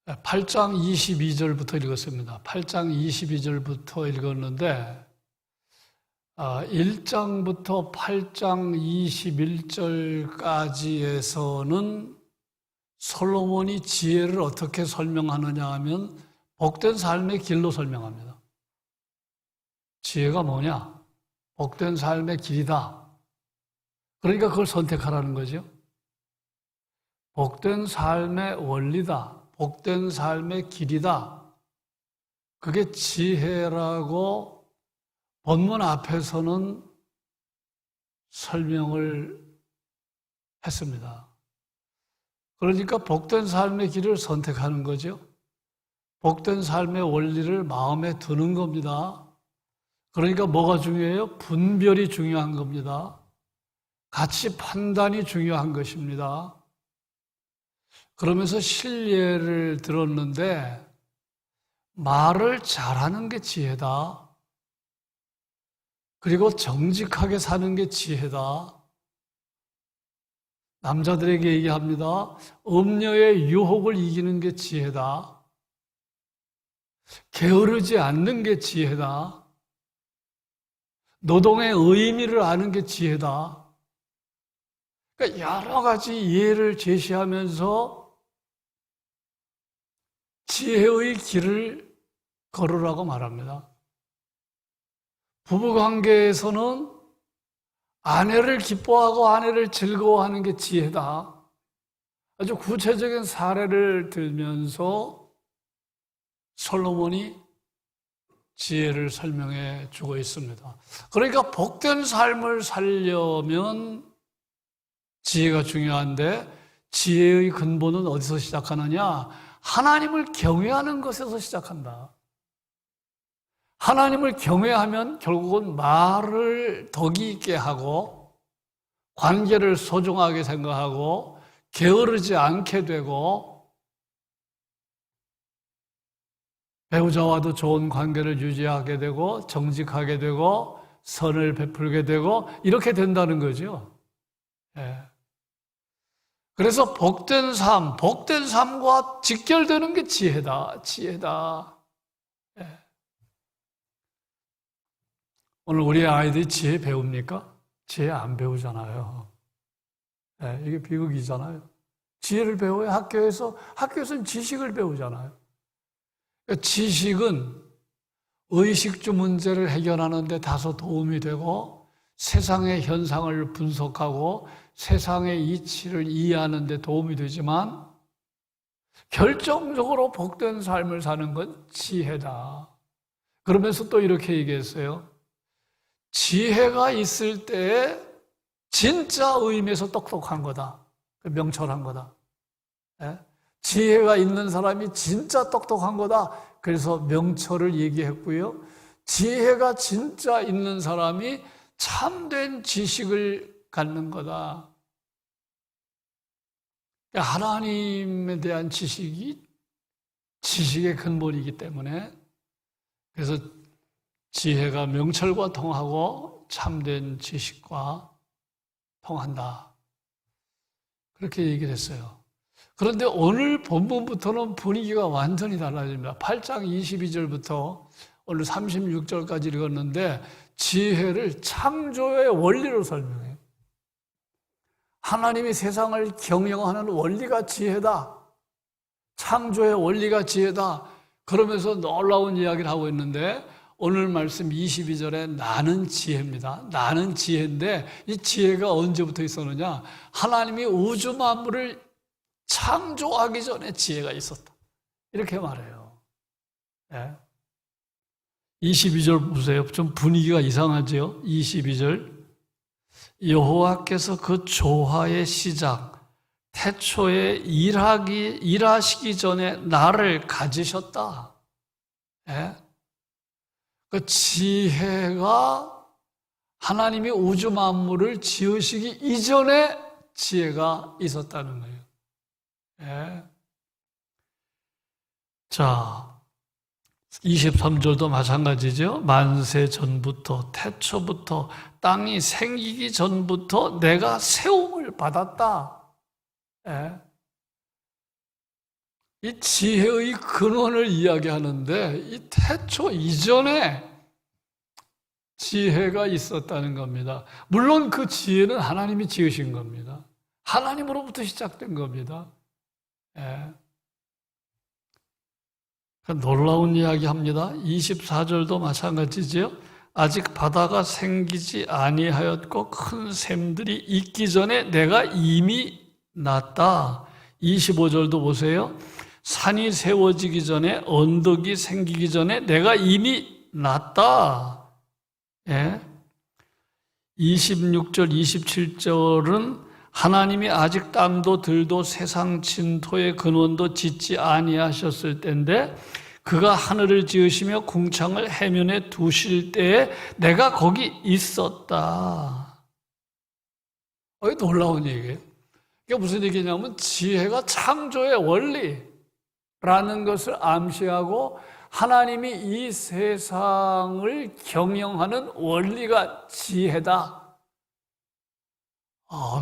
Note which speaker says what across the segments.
Speaker 1: 8장 22절부터 읽었습니다. 8장 22절부터 읽었는데 1장부터 8장 21절까지에서는 솔로몬이 지혜를 어떻게 설명하느냐 하면 복된 삶의 길로 설명합니다. 지혜가 뭐냐? 복된 삶의 길이다. 그러니까 그걸 선택하라는 거죠. 복된 삶의 원리다. 복된 삶의 길이다. 그게 지혜라고 본문 앞에서는 설명을 했습니다. 그러니까 복된 삶의 길을 선택하는 거죠. 복된 삶의 원리를 마음에 두는 겁니다. 그러니까 뭐가 중요해요? 분별이 중요한 겁니다. 가치 판단이 중요한 것입니다. 그러면서 실례를 들었는데 말을 잘하는 게 지혜다. 그리고 정직하게 사는 게 지혜다. 남자들에게 얘기합니다. 음녀의 유혹을 이기는 게 지혜다. 게으르지 않는 게 지혜다. 노동의 의미를 아는 게 지혜다. 그러니까 여러 가지 예를 제시하면서 지혜의 길을 걸으라고 말합니다. 부부관계에서는 아내를 기뻐하고 아내를 즐거워하는 게 지혜다. 아주 구체적인 사례를 들면서 솔로몬이 지혜를 설명해 주고 있습니다. 그러니까 복된 삶을 살려면 지혜가 중요한데 지혜의 근본은 어디서 시작하느냐? 하나님을 경외하는 것에서 시작한다. 하나님을 경외하면 결국은 말을 덕이 있게 하고 관계를 소중하게 생각하고 게으르지 않게 되고 배우자와도 좋은 관계를 유지하게 되고 정직하게 되고 선을 베풀게 되고 이렇게 된다는 거죠. 예. 그래서 복된 삶과 직결되는 게 지혜다. 지혜다. 예. 오늘 우리 아이들이 지혜 배웁니까? 지혜 안 배우잖아요. 예, 이게 비극이잖아요. 지혜를 배워야 학교에서는 지식을 배우잖아요. 그러니까 지식은 의식주 문제를 해결하는 데 다소 도움이 되고 세상의 현상을 분석하고 세상의 이치를 이해하는 데 도움이 되지만 결정적으로 복된 삶을 사는 건 지혜다. 그러면서 또 이렇게 얘기했어요. 지혜가 있을 때에 진짜 의미에서 똑똑한 거다. 명철한 거다. 예? 지혜가 있는 사람이 진짜 똑똑한 거다. 그래서 명철을 얘기했고요. 지혜가 진짜 있는 사람이 참된 지식을 갖는 거다. 하나님에 대한 지식이 지식의 근본이기 때문에 그래서 지혜가 명철과 통하고 참된 지식과 통한다. 그렇게 얘기를 했어요. 그런데 오늘 본문부터는 분위기가 완전히 달라집니다. 8장 22절부터 오늘 36절까지 읽었는데 지혜를 창조의 원리로 설명해요. 하나님이 세상을 경영하는 원리가 지혜다. 창조의 원리가 지혜다. 그러면서 놀라운 이야기를 하고 있는데 오늘 말씀 22절에 나는 지혜입니다. 나는 지혜인데 이 지혜가 언제부터 있었느냐? 하나님이 우주 만물을 창조하기 전에 지혜가 있었다. 이렇게 말해요. 네. 22절 보세요. 좀 분위기가 이상하죠? 22절. 여호와께서 그 조화의 시작, 태초에 일하시기 전에 나를 가지셨다. 네? 그 지혜가 하나님이 우주 만물을 지으시기 이전에 지혜가 있었다는 거예요. 네. 자, 23절도 마찬가지죠. 만세 전부터 태초부터 땅이 생기기 전부터 내가 세움을 받았다. 예. 이 지혜의 근원을 이야기하는데 이 태초 이전에 지혜가 있었다는 겁니다. 물론 그 지혜는 하나님이 지으신 겁니다. 하나님으로부터 시작된 겁니다. 예. 놀라운 이야기 합니다. 24절도 마찬가지지요. 아직 바다가 생기지 아니하였고 큰 샘들이 있기 전에 내가 이미 났다. 25절도 보세요. 산이 세워지기 전에 언덕이 생기기 전에 내가 이미 났다. 예. 26절, 27절은 하나님이 아직 땅도 들도 세상 진토의 근원도 짓지 아니하셨을 때인데 그가 하늘을 지으시며 궁창을 해면에 두실 때에 내가 거기 있었다. 놀라운 얘기예요. 이게 무슨 얘기냐면 지혜가 창조의 원리라는 것을 암시하고 하나님이 이 세상을 경영하는 원리가 지혜다.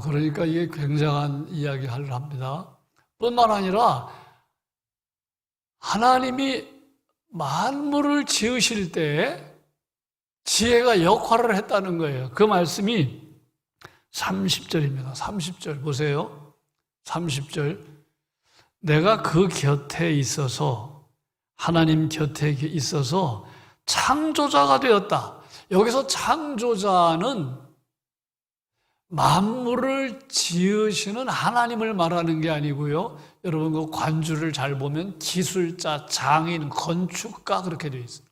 Speaker 1: 그러니까 이게 굉장한 이야기를 합니다. 뿐만 아니라 하나님이 만물을 지으실 때 지혜가 역할을 했다는 거예요. 그 말씀이 30절입니다. 30절 보세요. 30절. 내가 그 곁에 있어서 하나님 곁에 있어서 창조자가 되었다. 여기서 창조자는 만물을 지으시는 하나님을 말하는 게 아니고요. 여러분 그 관주를 잘 보면 기술자, 장인, 건축가 그렇게 되어 있어요.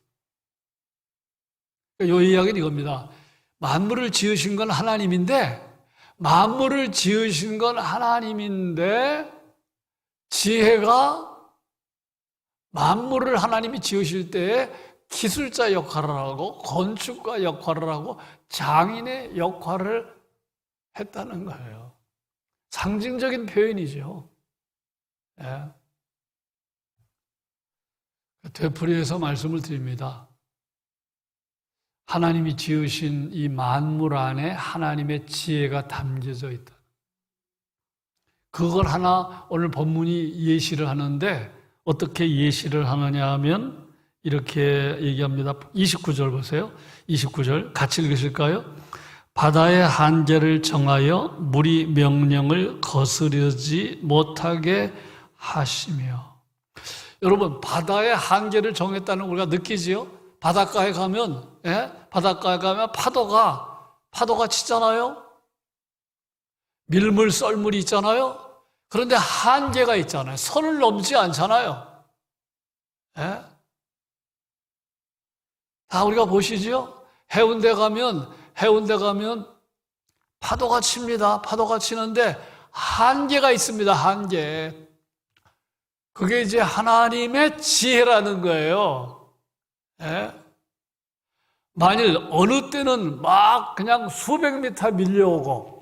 Speaker 1: 이 이야기는 이겁니다. 만물을 지으신 건 하나님인데 지혜가 만물을 하나님이 지으실 때에 기술자 역할을 하고 건축가 역할을 하고 장인의 역할을 했다는 거예요. 상징적인 표현이죠. 예. 되풀이해서 말씀을 드립니다. 하나님이 지으신 이 만물 안에 하나님의 지혜가 담겨져 있다. 그걸 하나 오늘 본문이 예시를 하는데 어떻게 예시를 하느냐 하면 이렇게 얘기합니다. 29절 보세요. 29절 같이 읽으실까요? 바다의 한계를 정하여 물이 명령을 거스르지 못하게 하시며. 여러분 바다의 한계를 정했다는 걸 우리가 느끼지요? 바닷가에 가면 파도가 치잖아요. 밀물 썰물이 있잖아요. 그런데 한계가 있잖아요. 선을 넘지 않잖아요. 예? 다 우리가 보시죠? 해운대 가면 파도가 칩니다. 파도가 치는데 한계가 있습니다. 한계. 그게 이제 하나님의 지혜라는 거예요. 예? 만일 어느 때는 막 그냥 수백 미터 밀려오고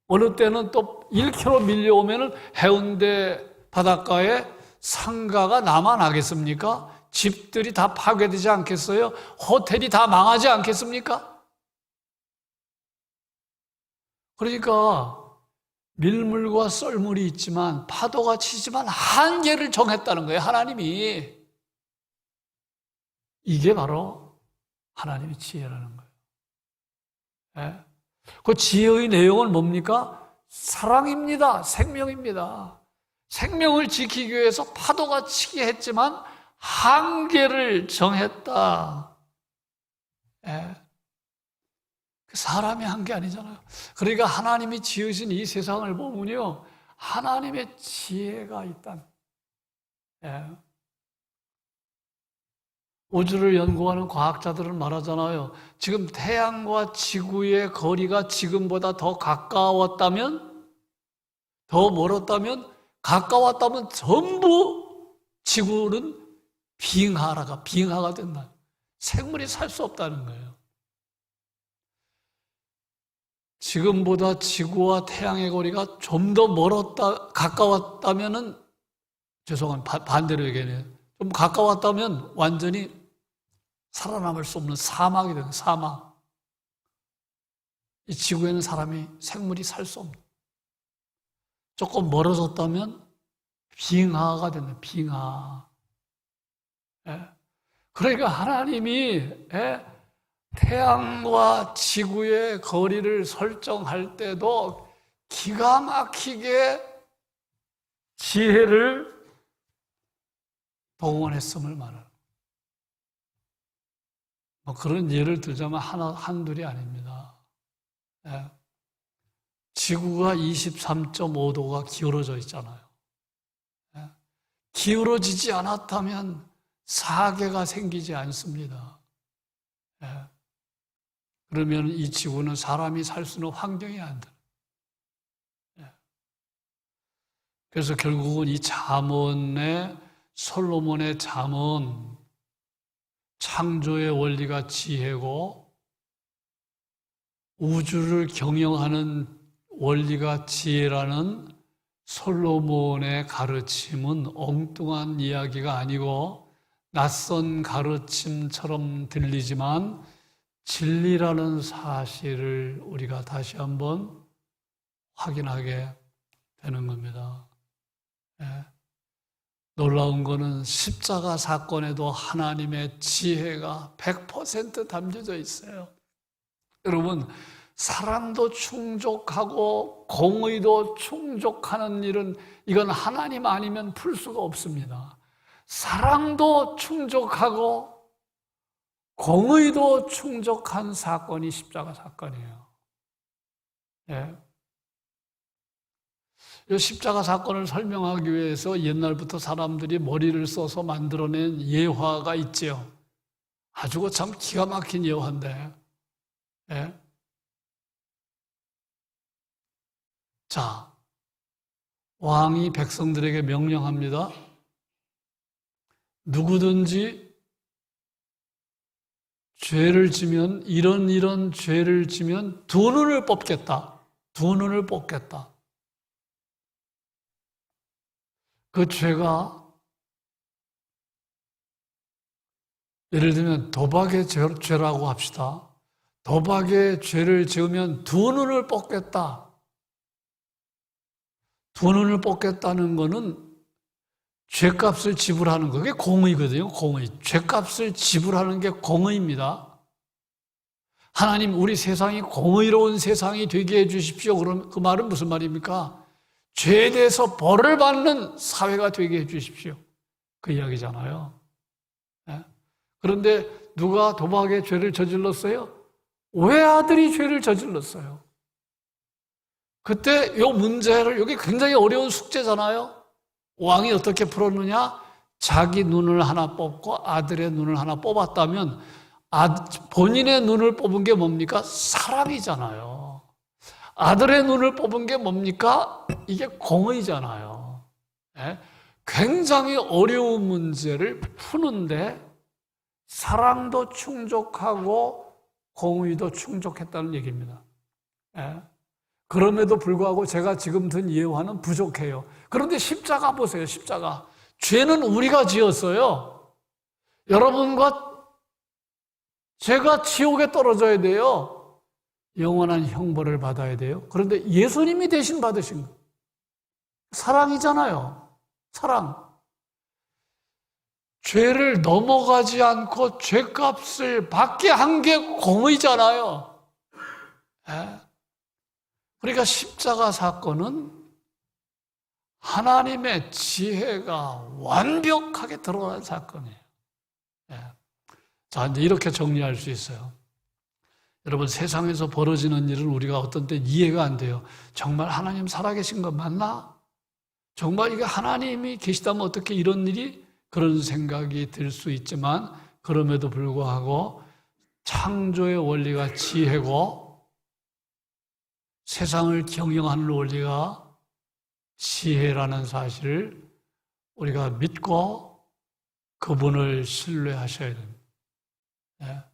Speaker 1: 어느 때는 또 1km 밀려오면 해운대 바닷가에 상가가 남아나겠습니까? 집들이 다 파괴되지 않겠어요? 호텔이 다 망하지 않겠습니까? 그러니까 밀물과 썰물이 있지만 파도가 치지만 한계를 정했다는 거예요. 하나님이. 이게 바로 하나님의 지혜라는 거예요. 예? 그 지혜의 내용은 뭡니까? 사랑입니다. 생명입니다. 생명을 지키기 위해서 파도가 치게 했지만 한계를 정했다. 예? 사람이 한 게 아니잖아요. 그러니까 하나님이 지으신 이 세상을 보면요, 하나님의 지혜가 있다. 예. 우주를 연구하는 과학자들은 말하잖아요. 지금 태양과 지구의 거리가 지금보다 더 가까웠다면, 더 멀었다면, 가까웠다면 전부 지구는 빙하가 된다. 생물이 살 수 없다는 거예요. 지금보다 지구와 태양의 거리가 좀 더 가까웠다면은, 반대로 얘기해요. 좀 가까웠다면 완전히 살아남을 수 없는 사막이 되는 사막. 이 지구에는 생물이 살 수 없는. 조금 멀어졌다면 빙하가 된다. 빙하. 예. 그러니까 하나님이 태양과 지구의 거리를 설정할 때도 기가 막히게 지혜를 동원했음을 말하는. 뭐 그런 예를 들자면 한둘이 아닙니다. 예. 지구가 23.5도가 기울어져 있잖아요. 예. 기울어지지 않았다면 사계가 생기지 않습니다. 예. 그러면 이 지구는 사람이 살 수 있는 환경이 안 돼. 예. 그래서 결국은 이 잠언의 솔로몬의 잠언, 창조의 원리가 지혜고 우주를 경영하는 원리가 지혜라는 솔로몬의 가르침은 엉뚱한 이야기가 아니고 낯선 가르침처럼 들리지만 진리라는 사실을 우리가 다시 한번 확인하게 되는 겁니다. 예. 놀라운 것은 십자가 사건에도 하나님의 지혜가 100% 담겨져 있어요. 여러분, 사랑도 충족하고 공의도 충족하는 일은 이건 하나님 아니면 풀 수가 없습니다. 사랑도 충족하고 공의도 충족한 사건이 십자가 사건이에요. 예. 이 십자가 사건을 설명하기 위해서 옛날부터 사람들이 머리를 써서 만들어낸 예화가 있지요. 아주 참 기가 막힌 예화인데. 예. 자, 왕이 백성들에게 명령합니다. 누구든지 죄를 지면, 이런 죄를 지면 두 눈을 뽑겠다. 두 눈을 뽑겠다. 그 죄가 예를 들면 도박의 죄라고 합시다. 도박의 죄를 지으면 두 눈을 뽑겠다. 두 눈을 뽑겠다는 것은 죄값을 지불하는 거. 그게 공의거든요. 공의. 죄값을 지불하는 게 공의입니다. 하나님, 우리 세상이 공의로운 세상이 되게 해 주십시오. 그럼 그 말은 무슨 말입니까? 죄에 대해서 벌을 받는 사회가 되게 해 주십시오. 그 이야기잖아요. 네? 그런데 누가 도박의 죄를 저질렀어요? 외아들이 죄를 저질렀어요. 그때 이 문제를, 여기 굉장히 어려운 숙제잖아요. 왕이 어떻게 풀었느냐? 자기 눈을 하나 뽑고 아들의 눈을 하나 뽑았다면 본인의 눈을 뽑은 게 뭡니까? 사랑이잖아요. 아들의 눈을 뽑은 게 뭡니까? 이게 공의잖아요. 네? 굉장히 어려운 문제를 푸는데 사랑도 충족하고 공의도 충족했다는 얘기입니다. 네? 그럼에도 불구하고 제가 지금 든 예화는 부족해요. 그런데 십자가 보세요. 십자가. 죄는 우리가 지었어요. 여러분과 제가 지옥에 떨어져야 돼요. 영원한 형벌을 받아야 돼요. 그런데 예수님이 대신 받으신 거. 사랑이잖아요. 사랑. 죄를 넘어가지 않고 죄값을 받게 한 게 공의잖아요. 예? 그러니까 십자가 사건은 하나님의 지혜가 완벽하게 드러난 사건이에요. 예. 자, 이제 이렇게 정리할 수 있어요. 여러분, 세상에서 벌어지는 일은 우리가 어떤 때 이해가 안 돼요. 정말 하나님 살아계신 거 맞나? 정말 이게 하나님이 계시다면 어떻게 이런 일이? 그런 생각이 들 수 있지만 그럼에도 불구하고 창조의 원리가 지혜고 세상을 경영하는 원리가 지혜라는 사실을 우리가 믿고 그분을 신뢰하셔야 됩니다. 네.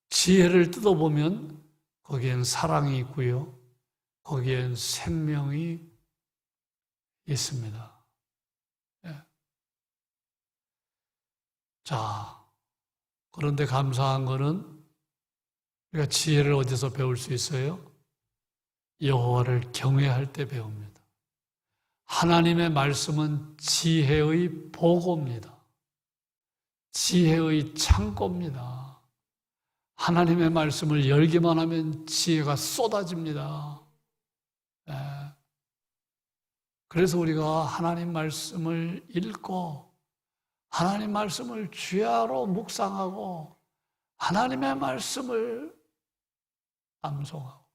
Speaker 1: 지혜를 뜯어보면 거기엔 사랑이 있고요. 거기엔 생명이 있습니다. 네. 자, 그런데 감사한 거는 우리가 지혜를 어디서 배울 수 있어요? 여호와를 경외할 때 배웁니다. 하나님의 말씀은 지혜의 보고입니다. 지혜의 창고입니다. 하나님의 말씀을 열기만 하면 지혜가 쏟아집니다. 그래서 우리가 하나님 말씀을 읽고 하나님 말씀을 주야로 묵상하고 하나님의 말씀을 암송하고,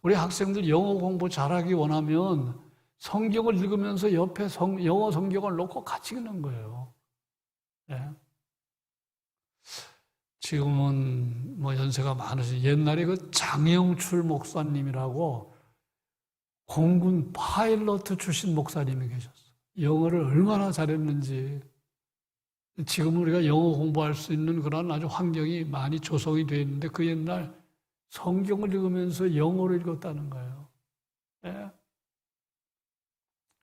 Speaker 1: 우리 학생들 영어 공부 잘하기 원하면 성경을 읽으면서 옆에 영어 성경을 놓고 같이 읽는 거예요. 지금은 뭐 연세가 많으신, 옛날에 그 장영출 목사님이라고 공군 파일럿 출신 목사님이 계셨어요. 영어를 얼마나 잘했는지. 지금은 우리가 영어 공부할 수 있는 그런 아주 환경이 많이 조성이 되어 있는데, 그 옛날 성경을 읽으면서 영어를 읽었다는 거예요.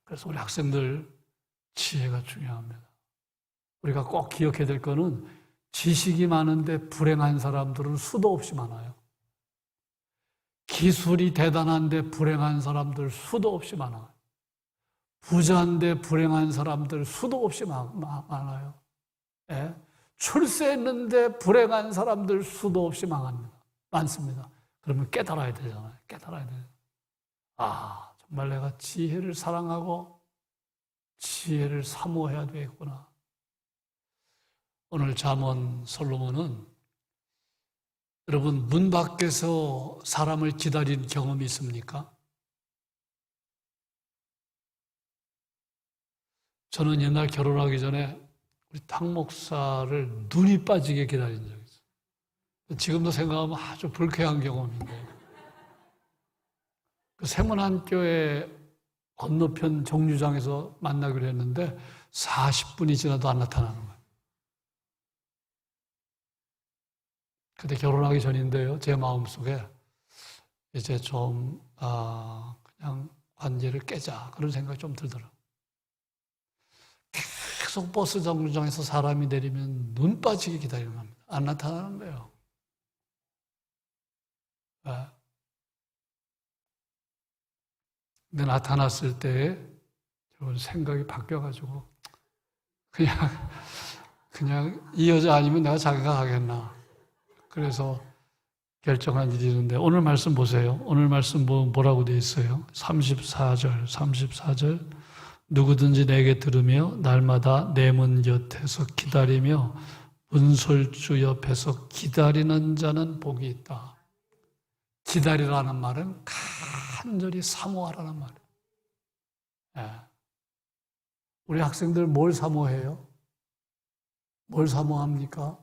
Speaker 1: 그래서 우리 학생들 지혜가 중요합니다. 우리가 꼭 기억해야 될 거는, 지식이 많은데 불행한 사람들은 수도 없이 많아요. 기술이 대단한데 불행한 사람들 수도 없이 많아요. 부자인데 불행한 사람들 수도 없이 많아요. 출세했는데 불행한 사람들 수도 없이 많습니다. 그러면 깨달아야 되잖아요. 깨달아야 돼요. 정말 내가 지혜를 사랑하고 지혜를 사모해야 되겠구나. 오늘 잠언 솔로몬은, 여러분 문 밖에서 사람을 기다린 경험이 있습니까? 저는 옛날 결혼하기 전에 우리 탕 목사를 눈이 빠지게 기다린 적이 있어요. 지금도 생각하면 아주 불쾌한 경험인데, 그 세문안교회 건너편 정류장에서 만나기로 했는데 40분이 지나도 안 나타나는 거예요. 그때 결혼하기 전인데요, 제 마음속에 이제 좀 그냥 관계를 깨자, 그런 생각이 좀 들더라고요. 계속 버스 정류장에서 사람이 내리면 눈 빠지게 기다리는 겁니다. 안 나타나는 거예요. 근데 나타났을 때 생각이 바뀌어가지고 그냥 이 여자 아니면 내가 자기가 그래서 결정한 일이 있는데, 오늘 말씀 보세요. 오늘 말씀 뭐라고 되어 있어요? 34절. 누구든지 내게 들으며 날마다 내 문 곁에서 기다리며 문설주 옆에서 기다리는 자는 복이 있다. 기다리라는 말은 간절히 사모하라는 말이에요. 우리 학생들 뭘 사모해요? 뭘 사모합니까?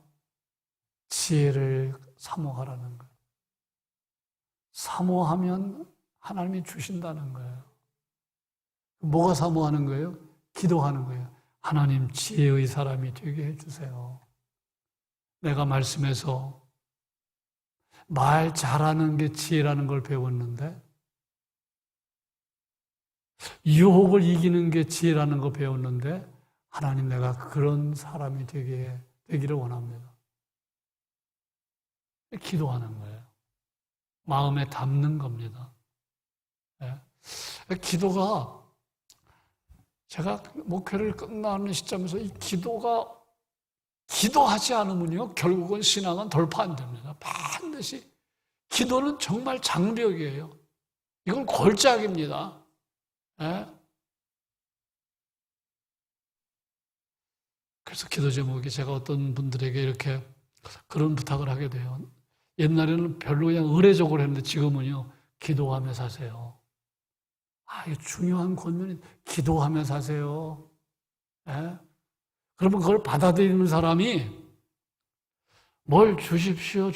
Speaker 1: 지혜를 사모하라는 거예요. 사모하면 하나님이 주신다는 거예요. 뭐가 사모하는 거예요? 기도하는 거예요. 하나님, 지혜의 사람이 되게 해주세요. 내가 말씀에서 말 잘하는 게 지혜라는 걸 배웠는데, 유혹을 이기는 게 지혜라는 거 배웠는데, 하나님, 내가 그런 사람이 되기를 원합니다. 기도하는 거예요. 마음에 담는 겁니다. 기도가, 제가 목회를 끝나는 시점에서 이 기도하지 않으면요, 결국은 신앙은 돌파 안 됩니다. 반드시. 기도는 정말 장벽이에요. 이건 골짜기입니다. 그래서 기도 제목이, 제가 어떤 분들에게 이렇게 그런 부탁을 하게 돼요. 옛날에는 별로 그냥 의례적으로 했는데, 지금은요, 기도하며 사세요. 이게 중요한 권면이, 기도하며 사세요. 그러면 그걸 받아들이는 사람이 뭘 주십시오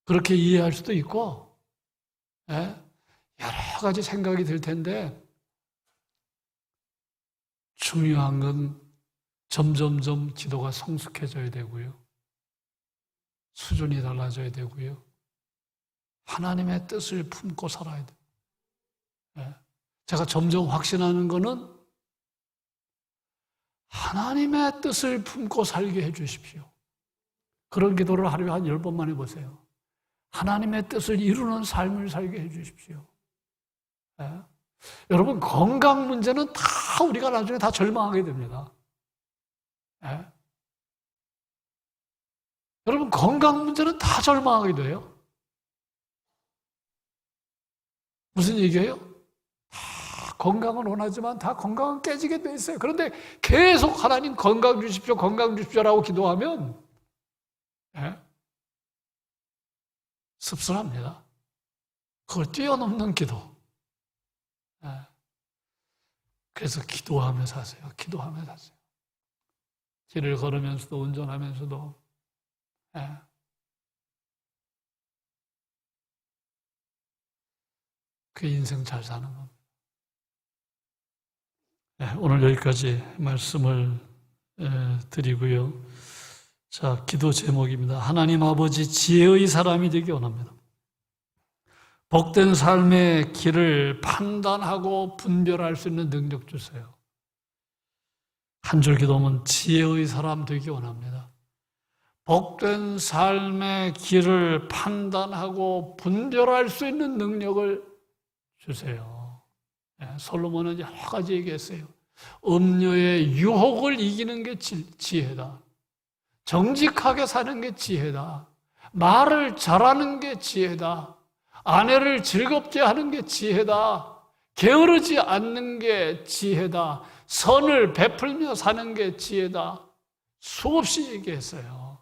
Speaker 1: 그렇게 이해할 수도 있고, 여러 가지 생각이 들 텐데, 중요한 건 점점점 기도가 성숙해져야 되고요, 수준이 달라져야 되고요, 하나님의 뜻을 품고 살아야 돼요. 제가 점점 확신하는 거는, 하나님의 뜻을 품고 살게 해주십시오. 그런 기도를 하루에 한 10번만 해보세요. 하나님의 뜻을 이루는 삶을 살게 해주십시오. 여러분, 건강 문제는 다 우리가 나중에 다 절망하게 됩니다. 예? 여러분, 건강 문제는 다 절망하게 돼요. 무슨 얘기예요? 다 건강은 원하지만 다 건강은 깨지게 돼 있어요. 그런데 계속 하나님 건강 주십시오, 건강 주십시오라고 기도하면 예? 씁쓸합니다. 그걸 뛰어넘는 기도. 예. 그래서 기도하며 사세요. 기도하며 사세요. 길을 걸으면서도 운전하면서도 예. 그 인생 잘 사는 겁니다. 예, 오늘 여기까지 말씀을 드리고요. 자, 기도 제목입니다. 하나님 아버지, 지혜의 사람이 되기 원합니다. 복된 삶의 길을 판단하고 분별할 수 있는 능력 주세요. 한 줄 기도하면 지혜의 사람 되기 원합니다. 복된 삶의 길을 판단하고 분별할 수 있는 능력을 주세요. 솔로몬은 여러 가지 얘기했어요. 음료의 유혹을 이기는 게 지혜다. 정직하게 사는 게 지혜다. 말을 잘하는 게 지혜다. 아내를 즐겁게 하는 게 지혜다. 게으르지 않는 게 지혜다. 선을 베풀며 사는 게 지혜다. 수없이 얘기했어요.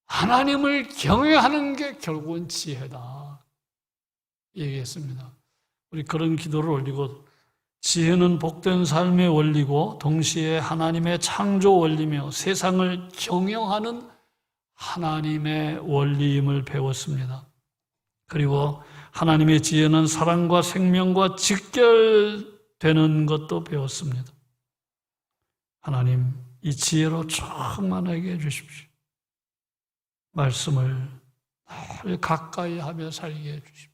Speaker 1: 하나님을 경외하는 게 결국은 지혜다. 얘기했습니다. 우리 그런 기도를 올리고, 지혜는 복된 삶의 원리고 동시에 하나님의 창조 원리며 세상을 경영하는 하나님의 원리임을 배웠습니다. 그리고 하나님의 지혜는 사랑과 생명과 직결되는 것도 배웠습니다. 하나님, 이 지혜로 충만하게 해주십시오. 말씀을 늘 가까이 하며 살게 해주십시오.